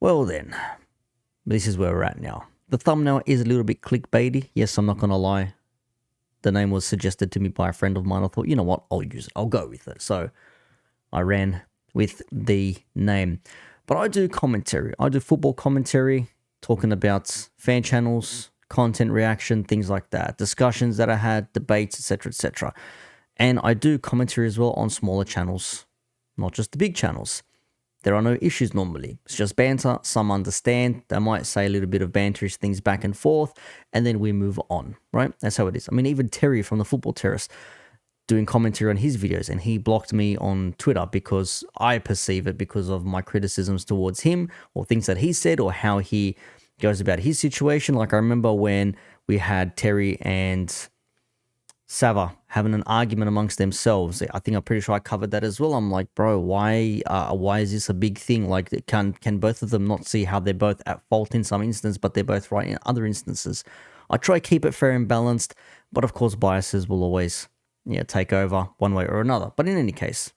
Well then, this is where we're at now. The thumbnail is a little bit clickbaity. Yes, I'm not going to lie. The name was suggested to me by a friend of mine. I thought, you know what, I'll use it. I'll go with it. So I ran with the name. But I do commentary. I do football commentary, talking about fan channels, content reaction, things like that, discussions that I had, debates, etc., etc. And I do commentary as well on smaller channels, not just the big channels. There are no issues normally. It's just banter. Some understand. They might say a little bit of banterish things back and forth, and then we move on, right? That's how it is. I mean, even Terry from the Football Terrace doing commentary on his videos, and he blocked me on Twitter because I perceive it because of my criticisms towards him or things that he said or how he goes about his situation. Like I remember when we had Terry and Sava having an argument amongst themselves. I think I'm pretty sure I covered that as well. I'm like, bro, why is this a big thing? Like, can both of them not see how they're both at fault in some instance, but they're both right in other instances? I try to keep it fair and balanced, but of course biases will always take over one way or another. But in any case,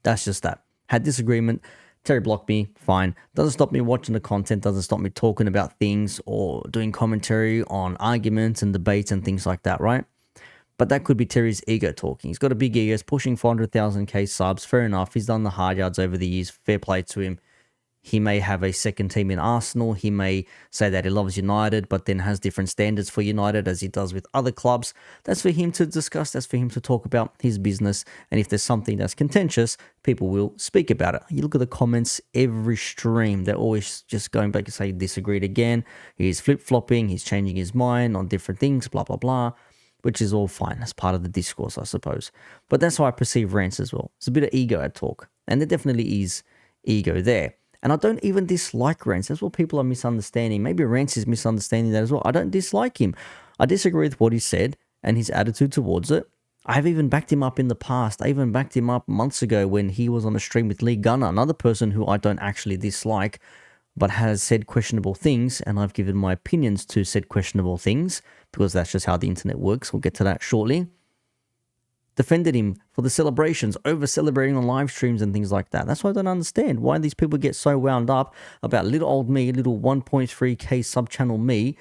that's just that. Had disagreement. Terry blocked me, fine. Doesn't stop me watching the content, doesn't stop me talking about things or doing commentary on arguments and debates and things like that, right? But that could be Terry's ego talking. He's got a big ego. He's pushing 400,000k subs. Fair enough. He's done the hard yards over the years. Fair play to him. He may have a second team in Arsenal. He may say that he loves United, but then has different standards for United as he does with other clubs. That's for him to discuss. That's for him to talk about his business. And if there's something that's contentious, people will speak about it. You look at the comments, every stream, they're always just going back and say he disagreed again. He's flip-flopping. He's changing his mind on different things, blah, blah, blah. Which is all fine. That's part of the discourse, I suppose. But that's how I perceive rants as well. It's a bit of ego at talk. And there definitely is ego there. And I don't even dislike rants. That's what people are misunderstanding. Maybe Rance is misunderstanding that as well. I don't dislike him. I disagree with what he said and his attitude towards it. I've even backed him up in the past. I even backed him up months ago when he was on a stream with Lee Gunner, another person who I don't actually dislike, but has said questionable things, and I've given my opinions to said questionable things, because that's just how the internet works. We'll get to that shortly. Defended him for the celebrations, over-celebrating on live streams and things like that. That's why I don't understand why these people get so wound up about little old me, little 1.3k sub-channel me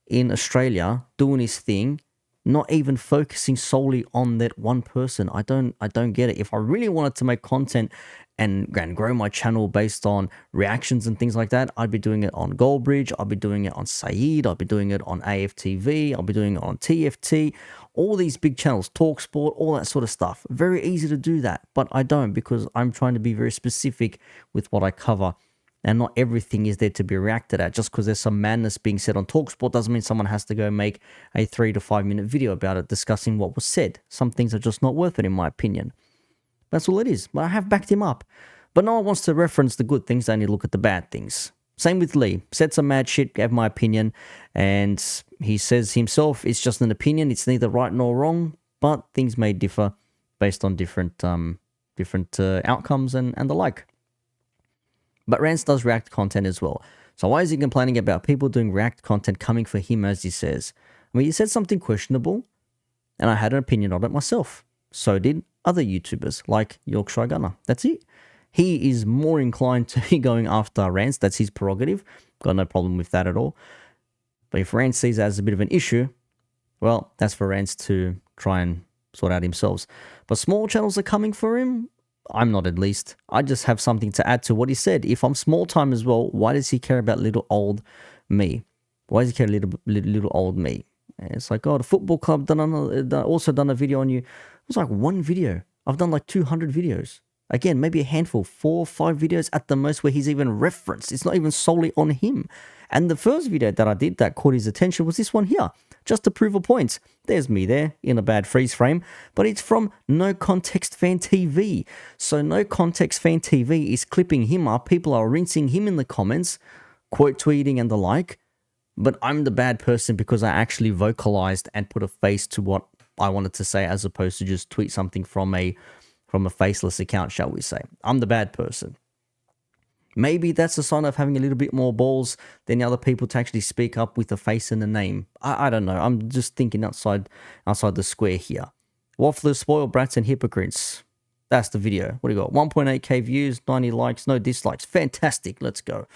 in Australia doing his thing, not even focusing solely on that one person. I don't get it. If I really wanted to make content and grow my channel based on reactions and things like that, I'd be doing it on Goldbridge, I'd be doing it on Saeed, I'd be doing it on AFTV, I'll be doing it on TFT, all these big channels, TalkSport, all that sort of stuff. Very easy to do that, but I don't, because I'm trying to be very specific with what I cover. And not everything is there to be reacted at. Just because there's some madness being said on TalkSport doesn't mean someone has to go make a 3 to 5 minute video about it discussing what was said. Some things are just not worth it, in my opinion. That's all it is. But I have backed him up. But no one wants to reference the good things. They only look at the bad things. Same with Lee. Said some mad shit, gave my opinion. And he says himself, it's just an opinion. It's neither right nor wrong. But things may differ based on different outcomes and the like. But Rance does react content as well. So why is he complaining about people doing react content coming for him, as he says? I mean, he said something questionable, and I had an opinion on it myself. So did other YouTubers, like Yorkshire Gunner. That's it. He is more inclined to be going after Rance. That's his prerogative. Got no problem with that at all. But if Rance sees that as a bit of an issue, well, that's for Rance to try and sort out themselves. But small channels are coming for him. I'm not, at least. I just have something to add to what he said. If I'm small time as well, why does he care about little old me? Why does he care little old me? And it's like, oh, the football club also done a video on you. It was like one video. I've done like 200 videos. Again, maybe a handful, 4 or 5 videos at the most where he's even referenced. It's not even solely on him. And the first video that I did that caught his attention was this one here, just to prove a point. There's me there in a bad freeze frame, but it's from No Context Fan TV. So No Context Fan TV is clipping him up. People are rinsing him in the comments, quote tweeting and the like. But I'm the bad person because I actually vocalized and put a face to what I wanted to say, as opposed to just tweet something from a faceless account, shall we say. I'm the bad person. Maybe that's a sign of having a little bit more balls than the other people to actually speak up with a face and a name. I don't know. I'm just thinking outside the square here. Wafflers, spoiled brats, and hypocrites. That's the video. What do you got? 1.8k views, 90 likes, no dislikes. Fantastic. Let's go.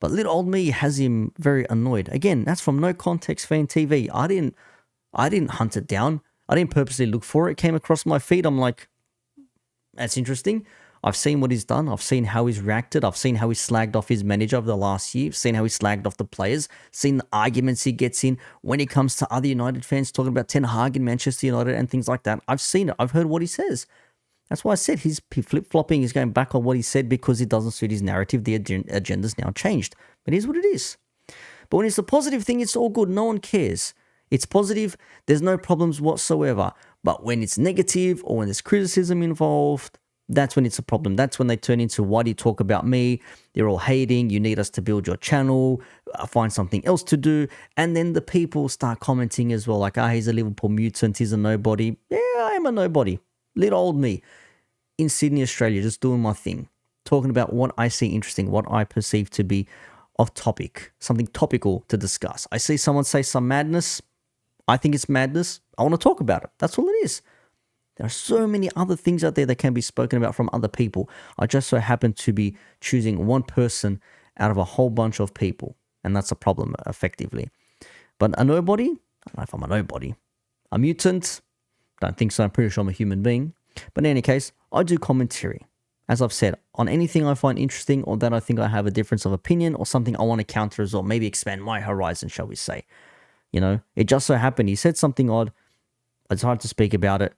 But little old me has him very annoyed. Again, that's from No Context Fan TV. I didn't hunt it down. I didn't purposely look for it. It came across my feed. I'm like, that's interesting. I've seen what he's done. I've seen how he's reacted. I've seen how he slagged off his manager over the last year. I've seen how he slagged off the players. Seen the arguments he gets in when it comes to other United fans talking about Ten Hag in Manchester United and things like that. I've seen it. I've heard what he says. That's why I said he's flip-flopping. He's going back on what he said because it doesn't suit his narrative. The agenda's now changed. But it is what it is. But when it's a positive thing, it's all good. No one cares. It's positive. There's no problems whatsoever. But when it's negative or when there's criticism involved, that's when it's a problem. That's when they turn into, why do you talk about me? They're all hating. You need us to build your channel. Find something else to do. And then the people start commenting as well. Like, he's a Liverpool mutant. He's a nobody. Yeah, I am a nobody. Little old me in Sydney, Australia, just doing my thing. Talking about what I see interesting, what I perceive to be off topic. Something topical to discuss. I see someone say some madness. I think it's madness. I want to talk about it. That's all it is. There are so many other things out there that can be spoken about from other people. I just so happen to be choosing one person out of a whole bunch of people. And that's a problem, effectively. But a nobody? I don't know if I'm a nobody. A mutant? Don't think so. I'm pretty sure I'm a human being. But in any case, I do commentary. As I've said, on anything I find interesting or that I think I have a difference of opinion or something I want to counter as well. Maybe expand my horizon, shall we say. You know, it just so happened he said something odd. I decided to speak about it.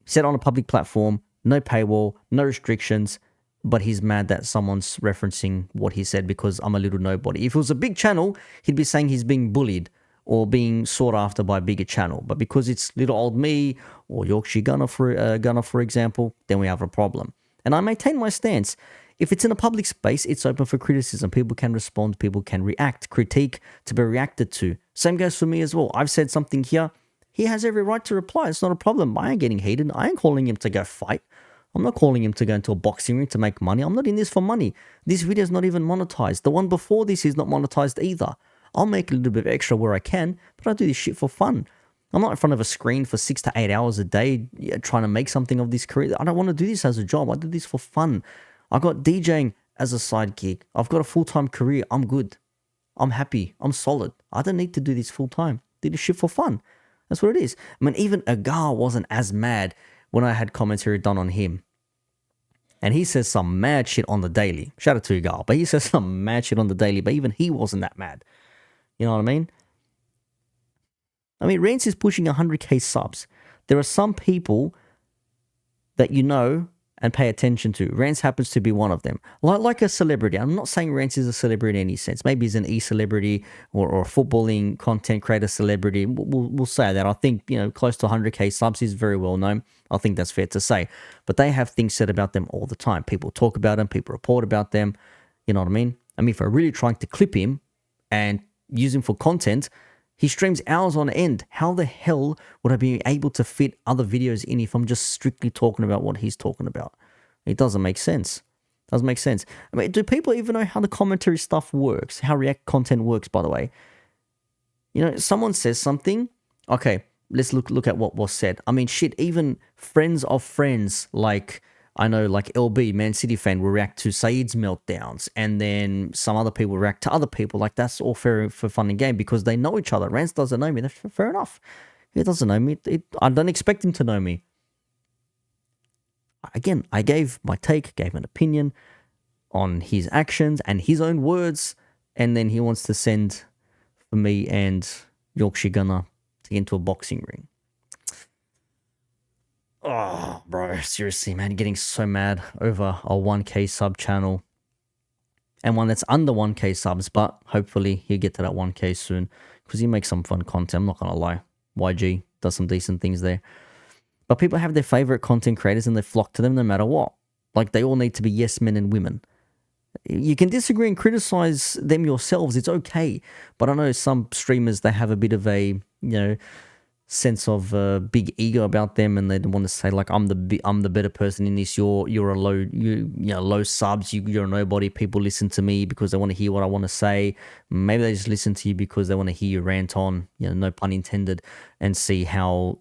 Said on a public platform, no paywall, no restrictions, but he's mad that someone's referencing what he said because I'm a little nobody. If it was a big channel, he'd be saying he's being bullied or being sought after by a bigger channel. But because it's little old me or Yorkshire Gunner, for example, then we have a problem. And I maintain my stance. If it's in a public space, it's open for criticism. People can respond, people can react, critique to be reacted to. Same goes for me as well. I've said something here. He has every right to reply. It's not a problem. I ain't getting heated. I ain't calling him to go fight. I'm not calling him to go into a boxing ring to make money. I'm not in this for money. This video is not even monetized. The one before this is not monetized either. I'll make a little bit of extra where I can, but I do this shit for fun. I'm not in front of a screen for 6 to 8 hours a day trying to make something of this career. I don't want to do this as a job. I do this for fun. I got DJing as a side gig. I've got a full-time career. I'm good. I'm happy. I'm solid. I don't need to do this full-time. Do this shit for fun. That's what it is. I mean, even Agar wasn't as mad when I had commentary done on him. And he says some mad shit on the daily. Shout out to Agar. But he says some mad shit on the daily. But even he wasn't that mad. You know what I mean? Rance is pushing 100k subs. There are some people that you know and pay attention to. Rance happens to be one of them. Like a celebrity. I'm not saying Rance is a celebrity in any sense. Maybe he's an e-celebrity or a footballing content creator celebrity. We'll say that. I think, close to 100k subs is very well known. I think that's fair to say. But they have things said about them all the time. People talk about them. People report about them. You know what I mean? If we're really trying to clip him and use him for content, he streams hours on end. How the hell would I be able to fit other videos in if I'm just strictly talking about what he's talking about? It doesn't make sense. Doesn't make sense. Do people even know how the commentary stuff works? How React content works, by the way? Someone says something. Okay, let's look at what was said. Shit, even friends of friends, like LB, Man City fan, will react to Saeed's meltdowns, and then some other people react to other people. That's all fair for fun and game because they know each other. Rance doesn't know me. That's fair enough. He doesn't know me. I don't expect him to know me. Again, I gave my take, gave an opinion on his actions and his own words, and then he wants to send for me and Yorkshire Gunner to get into a boxing ring. Oh, bro, seriously, man, getting so mad over a 1k sub channel and one that's under 1k subs, but hopefully he'll get to that 1k soon because he makes some fun content. I'm not going to lie. YG does some decent things there. But people have their favorite content creators and they flock to them no matter what. They all need to be yes men and women. You can disagree and criticize them yourselves. It's okay. But I know some streamers, they have a bit of a, sense of big ego about them, and they want to say I'm the better person in this. You're a low subs. You're a nobody. People listen to me because they want to hear what I want to say. Maybe they just listen to you because they want to hear you rant on, no pun intended, and see how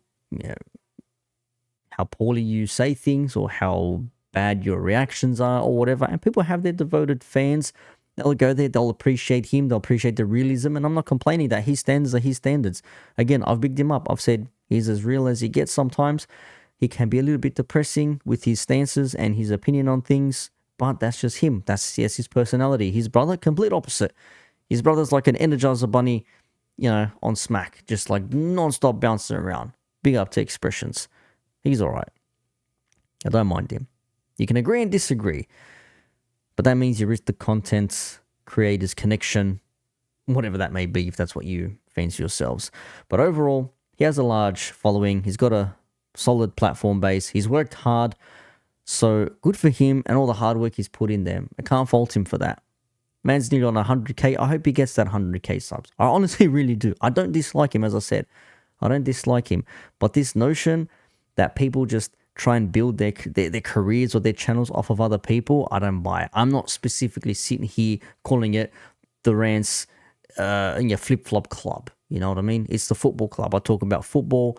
how poorly you say things or how bad your reactions are or whatever. And people have their devoted fans. They'll go there, they'll appreciate him, they'll appreciate the realism. And I'm not complaining that his standards are his standards. Again, I've bigged him up. I've said he's as real as he gets sometimes. He can be a little bit depressing with his stances and his opinion on things, but that's just him. That's his personality. His brother, complete opposite. His brother's like an Energizer bunny, on smack, just like non-stop bouncing around. Big up to expressions. He's all right. I don't mind him. You can agree and disagree, but that means you risk the content creators connection, whatever that may be, if that's what you fancy yourselves. But overall, he has a large following. He's got a solid platform base. He's worked hard. So good for him and all the hard work he's put in there. I can't fault him for that. Man's nearly on 100k. I hope he gets that 100k subs. I honestly really do. I don't dislike him, as I said. I don't dislike him. But this notion that people just try and build their careers or their channels off of other people, I don't buy it. I'm not specifically sitting here calling it the Rants flip-flop club. You know what I mean? It's the football club. I talk about football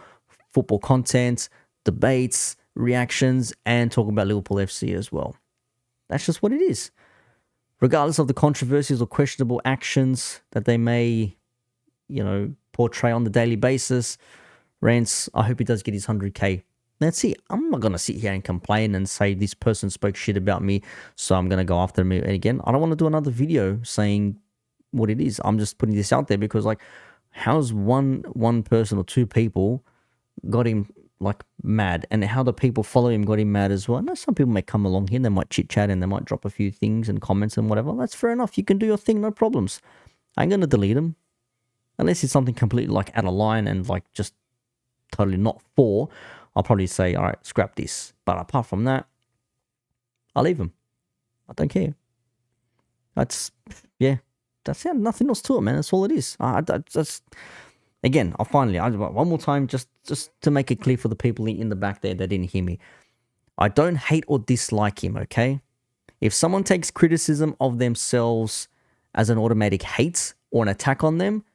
content, debates, reactions, and talk about Liverpool FC as well. That's just what it is. Regardless of the controversies or questionable actions that they may, portray on the daily basis, Rants, I hope he does get his 100k. That's it. I'm not going to sit here and complain and say this person spoke shit about me, so I'm going to go after him. And again, I don't want to do another video saying what it is. I'm just putting this out there because, how's one person or two people got him mad, and how the people follow him got him mad as well. I know some people may come along here, they might chit chat and they might drop a few things and comments and whatever. That's fair enough. You can do your thing, no problems. I ain't gonna delete them unless it's something completely out of line and just totally not for. I'll probably say, all right, scrap this. But apart from that, I'll leave them. I don't care. That's it. Nothing else to it, man. That's all it is. Again, one more time, just to make it clear for the people in the back there that didn't hear me. I don't hate or dislike him, okay? If someone takes criticism of themselves as an automatic hate or an attack on them,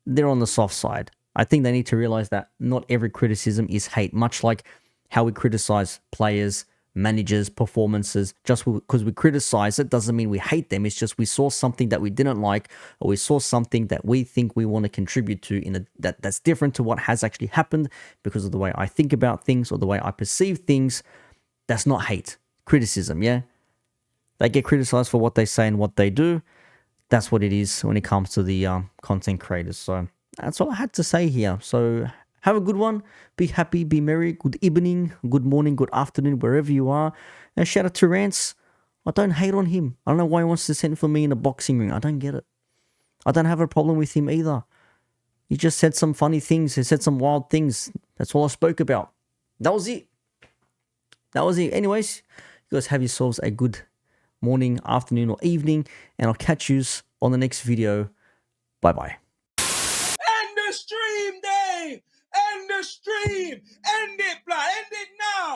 they're on the soft side. I think they need to realize that not every criticism is hate, much like how we criticize players, managers, performances. Just because we criticize it doesn't mean we hate them. It's just we saw something that we didn't like, or we saw something that we think we want to contribute to that's different to what has actually happened because of the way I think about things or the way I perceive things. That's not hate. Criticism, yeah? They get criticized for what they say and what they do. That's what it is when it comes to the content creators. So that's all I had to say here. So have a good one. Be happy, be merry. Good evening, good morning, good afternoon, wherever you are. And shout out to Rants. I don't hate on him. I don't know why he wants to send for me in a boxing ring. I don't get it. I don't have a problem with him either. He just said some funny things. He said some wild things. That's all I spoke about. That was it. Anyways, you guys have yourselves a good morning, afternoon, or evening. And I'll catch you on the next video. Bye-bye. End the stream, Dave! End the stream! End it, blood! End it now!